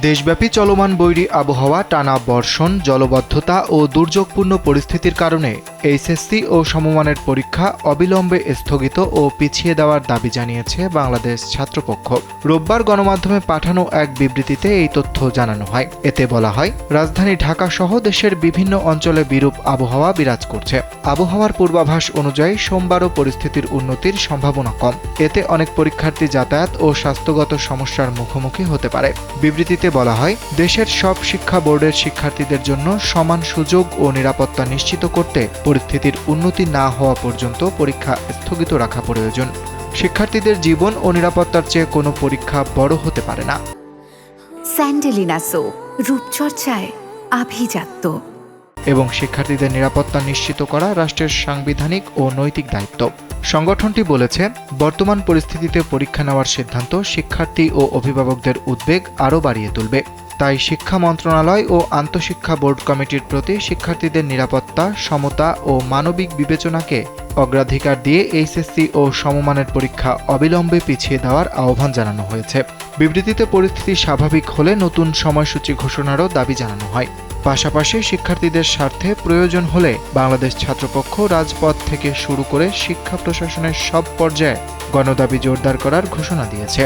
দেশব্যাপী চলমান বৈরী আবহাওয়া, টানা বর্ষণ, জলবদ্ধতা ও দুর্যোগপূর্ণ পরিস্থিতির কারণে এইচএসসি ও সমমানের পরীক্ষা অবিলম্বে স্থগিত ও পিছিয়ে দেওয়ার দাবি জানিয়েছে বাংলাদেশ ছাত্রপক্ষ। রোববার গণমাধ্যমে পাঠানো এক বিবৃতিতে এই তথ্য জানানো হয়। এতে বলা হয়, রাজধানী ঢাকা সহ দেশের বিভিন্ন অঞ্চলে বিরূপ আবহাওয়া বিরাজ করছে। আবহাওয়ার পূর্বাভাস অনুযায়ী সোমবারও পরিস্থিতির উন্নতির সম্ভাবনা কম। এতে অনেক পরীক্ষার্থী যাতায়াত ও স্বাস্থ্যগত সমস্যার মুখোমুখি হতে পারে। বিবৃতিতে বলা হয়, দেশের সব শিক্ষা বোর্ডের শিক্ষার্থীদের জন্য সমান সুযোগ ও নিরাপত্তা নিশ্চিত করতে পরিস্থিতির উন্নতি না হওয়া পর্যন্ত পরীক্ষা স্থগিত রাখা প্রয়োজন। শিক্ষার্থীদের জীবন ও নিরাপত্তার চেয়ে কোনো পরীক্ষা বড় হতে পারে না। স্যান্ডেলিনা সো, রূপচর্চায় আভিজাত্য। এবং শিক্ষার্থীদের নিরাপত্তা নিশ্চিত করা রাষ্ট্রের সাংবিধানিক ও নৈতিক দায়িত্ব। সংগঠনটি বলেছে, বর্তমান পরিস্থিতিতে পরীক্ষা নেওয়ার সিদ্ধান্ত শিক্ষার্থী ও অভিভাবকদের উদ্বেগ আরও বাড়িয়ে তুলবে। তাই শিক্ষা মন্ত্রণালয় ও আন্তঃশিক্ষা বোর্ড কমিটির প্রতি শিক্ষার্থীদের নিরাপত্তা, সমতা ও মানবিক বিবেচনাকে অগ্রাধিকার দিয়ে এইচএসসি ও সমমানের পরীক্ষা অবিলম্বে পিছিয়ে দেওয়ার আহ্বান জানানো হয়েছে। বিবৃতিতে পরিস্থিতি স্বাভাবিক হলে নতুন সময়সূচি ঘোষণারও দাবি জানানো হয়। পাশাপাশি শিক্ষার্থীদের স্বার্থে প্রয়োজন হলে বাংলাদেশ ছাত্রপক্ষ রাজপথ থেকে শুরু করে শিক্ষা প্রশাসনের সব পর্যায়ে গণদাবি জোরদার করার ঘোষণা দিয়েছে।